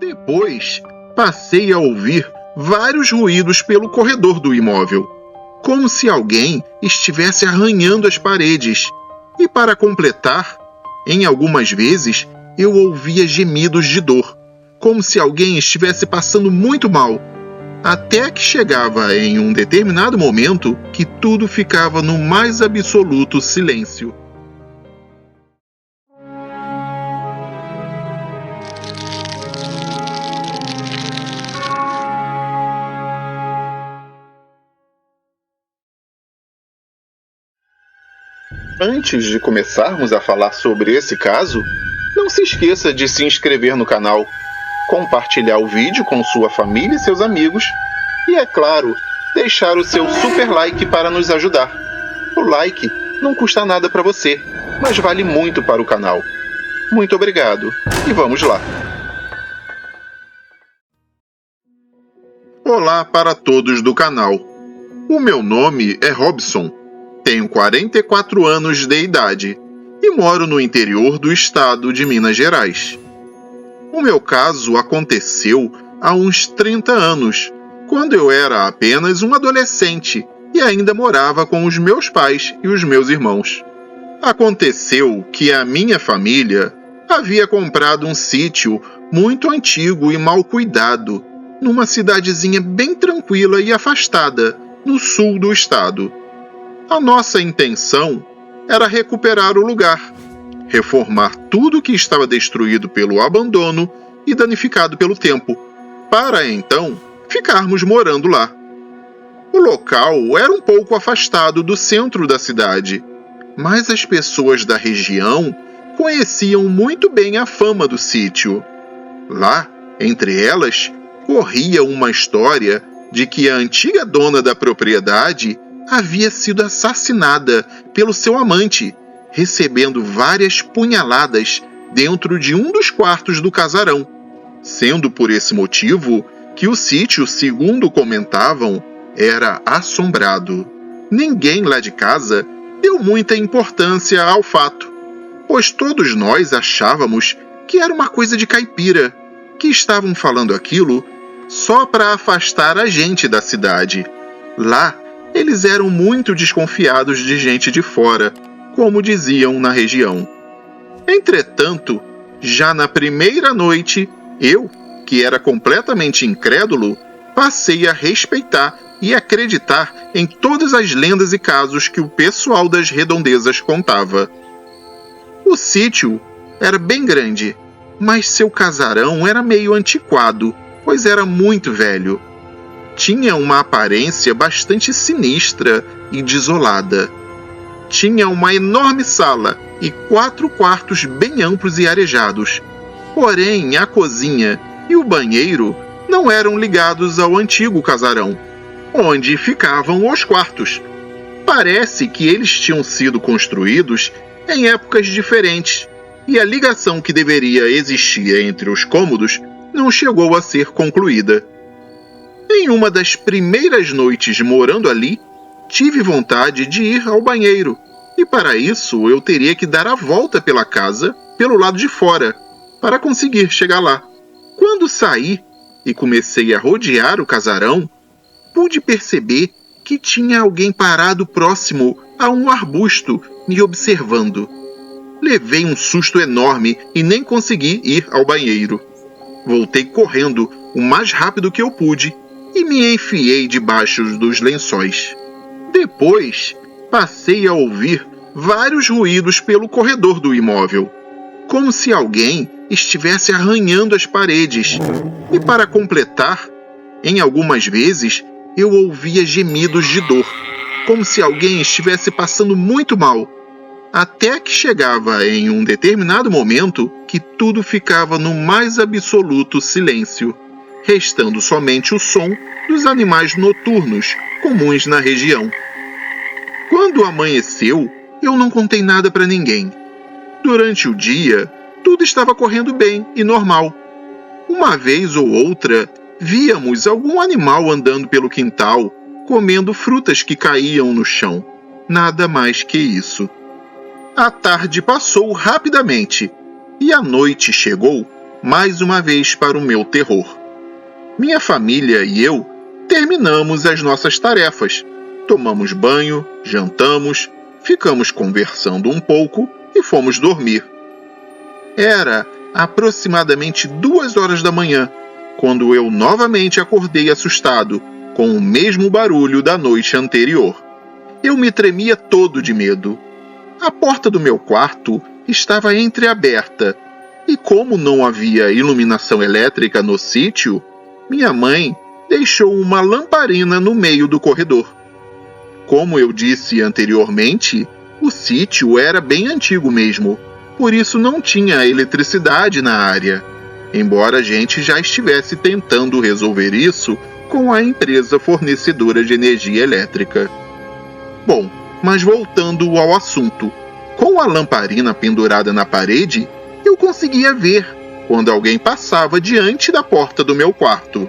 Depois, passei a ouvir vários ruídos pelo corredor do imóvel, como se alguém estivesse arranhando as paredes. E para completar, em algumas vezes eu ouvia gemidos de dor, como se alguém estivesse passando muito mal, até que chegava em um determinado momento que tudo ficava no mais absoluto silêncio. Antes de começarmos a falar sobre esse caso, não se esqueça de se inscrever no canal, compartilhar o vídeo com sua família e seus amigos e, é claro, deixar o seu super like para nos ajudar. O like não custa nada para você, mas vale muito para o canal. Muito obrigado e vamos lá! Olá para todos do canal. O meu nome é Robson. Tenho 44 anos de idade e moro no interior do estado de Minas Gerais. O meu caso aconteceu há uns 30 anos, quando eu era apenas um adolescente e ainda morava com os meus pais e os meus irmãos. Aconteceu que a minha família havia comprado um sítio muito antigo e mal cuidado, numa cidadezinha bem tranquila e afastada, no sul do estado. A nossa intenção era recuperar o lugar, reformar tudo que estava destruído pelo abandono e danificado pelo tempo, para então ficarmos morando lá. O local era um pouco afastado do centro da cidade, mas as pessoas da região conheciam muito bem a fama do sítio. Lá, entre elas, corria uma história de que a antiga dona da propriedade havia sido assassinada pelo seu amante, recebendo várias punhaladas dentro de um dos quartos do casarão, sendo por esse motivo que o sítio, segundo comentavam, era assombrado. Ninguém lá de casa deu muita importância ao fato, pois todos nós achávamos que era uma coisa de caipira, que estavam falando aquilo só para afastar a gente da cidade. Lá, eles eram muito desconfiados de gente de fora, como diziam na região. Entretanto, já na primeira noite, eu, que era completamente incrédulo, passei a respeitar e acreditar em todas as lendas e casos que o pessoal das redondezas contava. O sítio era bem grande, mas seu casarão era meio antiquado, pois era muito velho. Tinha uma aparência bastante sinistra e desolada. Tinha uma enorme sala e 4 quartos bem amplos e arejados. Porém, a cozinha e o banheiro não eram ligados ao antigo casarão, onde ficavam os quartos. Parece que eles tinham sido construídos em épocas diferentes, e a ligação que deveria existir entre os cômodos não chegou a ser concluída. Em uma das primeiras noites morando ali, tive vontade de ir ao banheiro, e para isso eu teria que dar a volta pela casa, pelo lado de fora, para conseguir chegar lá. Quando saí e comecei a rodear o casarão, pude perceber que tinha alguém parado próximo a um arbusto me observando. Levei um susto enorme e nem consegui ir ao banheiro. Voltei correndo o mais rápido que eu pude e me enfiei debaixo dos lençóis. Depois, passei a ouvir vários ruídos pelo corredor do imóvel, como se alguém estivesse arranhando as paredes. E para completar, em algumas vezes, eu ouvia gemidos de dor, como se alguém estivesse passando muito mal, até que chegava em um determinado momento que tudo ficava no mais absoluto silêncio, restando somente o som dos animais noturnos comuns na região. Quando amanheceu, eu não contei nada para ninguém. Durante o dia, tudo estava correndo bem e normal. Uma vez ou outra, víamos algum animal andando pelo quintal, comendo frutas que caíam no chão. Nada mais que isso. A tarde passou rapidamente e a noite chegou mais uma vez para o meu terror. Minha família e eu terminamos as nossas tarefas. Tomamos banho, jantamos, ficamos conversando um pouco e fomos dormir. Era aproximadamente 2 horas da manhã, quando eu novamente acordei assustado, com o mesmo barulho da noite anterior. Eu me tremia todo de medo. A porta do meu quarto estava entreaberta, e como não havia iluminação elétrica no sítio, minha mãe deixou uma lamparina no meio do corredor. Como eu disse anteriormente, o sítio era bem antigo mesmo, por isso não tinha eletricidade na área, embora a gente já estivesse tentando resolver isso com a empresa fornecedora de energia elétrica. Bom, mas voltando ao assunto, com a lamparina pendurada na parede, eu conseguia ver quando alguém passava diante da porta do meu quarto.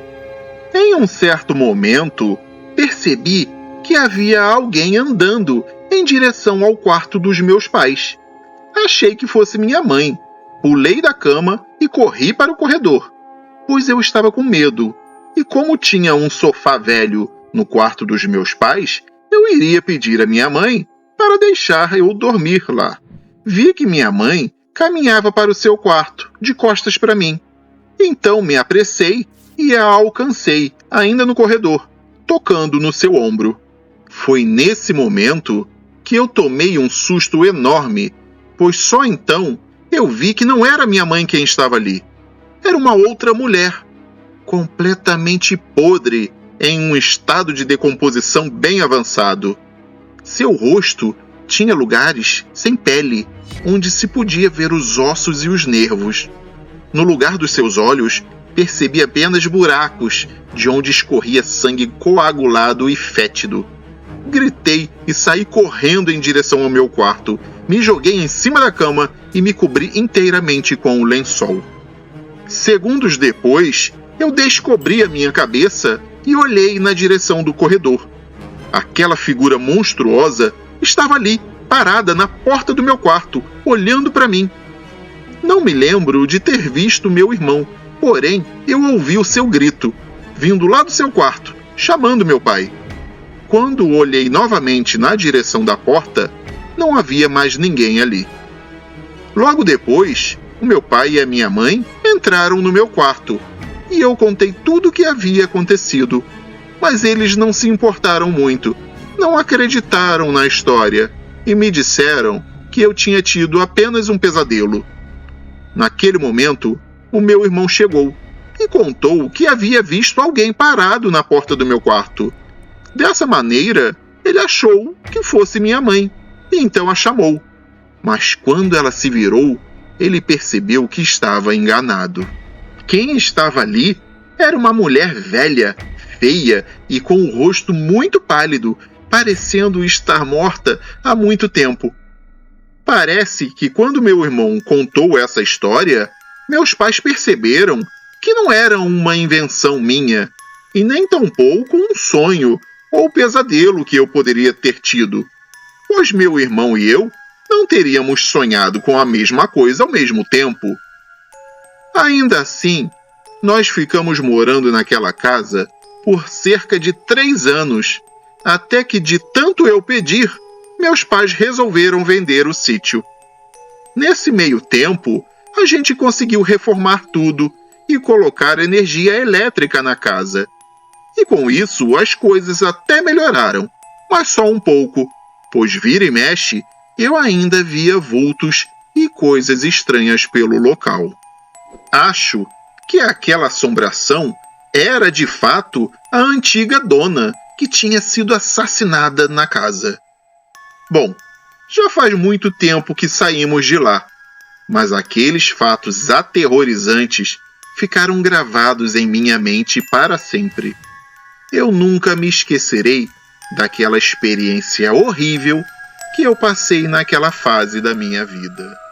Em um certo momento, percebi que havia alguém andando em direção ao quarto dos meus pais. Achei que fosse minha mãe. Pulei da cama e corri para o corredor, pois eu estava com medo. E como tinha um sofá velho no quarto dos meus pais, eu iria pedir à minha mãe para deixar eu dormir lá. Vi que minha mãe caminhava para o seu quarto, de costas para mim. Então me apressei e a alcancei, ainda no corredor, tocando no seu ombro. Foi nesse momento que eu tomei um susto enorme, pois só então eu vi que não era minha mãe quem estava ali. Era uma outra mulher, completamente podre, em um estado de decomposição bem avançado. Seu rosto tinha lugares sem pele, onde se podia ver os ossos e os nervos. No lugar dos seus olhos, percebi apenas buracos, de onde escorria sangue coagulado e fétido. Gritei e saí correndo em direção ao meu quarto. Me joguei em cima da cama e me cobri inteiramente com o lençol. Segundos depois, eu descobri a minha cabeça e olhei na direção do corredor. Aquela figura monstruosa estava ali, parada na porta do meu quarto, olhando para mim. Não me lembro de ter visto meu irmão, porém eu ouvi o seu grito, vindo lá do seu quarto, chamando meu pai. Quando olhei novamente na direção da porta, não havia mais ninguém ali. Logo depois, o meu pai e a minha mãe entraram no meu quarto, e eu contei tudo o que havia acontecido. Mas eles não se importaram muito, não acreditaram na história, e me disseram que eu tinha tido apenas um pesadelo. Naquele momento, o meu irmão chegou e contou que havia visto alguém parado na porta do meu quarto. Dessa maneira, ele achou que fosse minha mãe, e então a chamou. Mas quando ela se virou, ele percebeu que estava enganado. Quem estava ali era uma mulher velha, feia e com o rosto muito pálido, parecendo estar morta há muito tempo. Parece que quando meu irmão contou essa história, meus pais perceberam que não era uma invenção minha, e nem tampouco um sonho ou pesadelo que eu poderia ter tido, pois meu irmão e eu não teríamos sonhado com a mesma coisa ao mesmo tempo. Ainda assim, nós ficamos morando naquela casa por cerca de 3 anos, até que de tanto eu pedir, meus pais resolveram vender o sítio. Nesse meio tempo, a gente conseguiu reformar tudo e colocar energia elétrica na casa. E com isso as coisas até melhoraram, mas só um pouco, pois vira e mexe, eu ainda via vultos e coisas estranhas pelo local. Acho que aquela assombração era de fato a antiga dona que tinha sido assassinada na casa. Bom, já faz muito tempo que saímos de lá, mas aqueles fatos aterrorizantes ficaram gravados em minha mente para sempre. Eu nunca me esquecerei daquela experiência horrível que eu passei naquela fase da minha vida.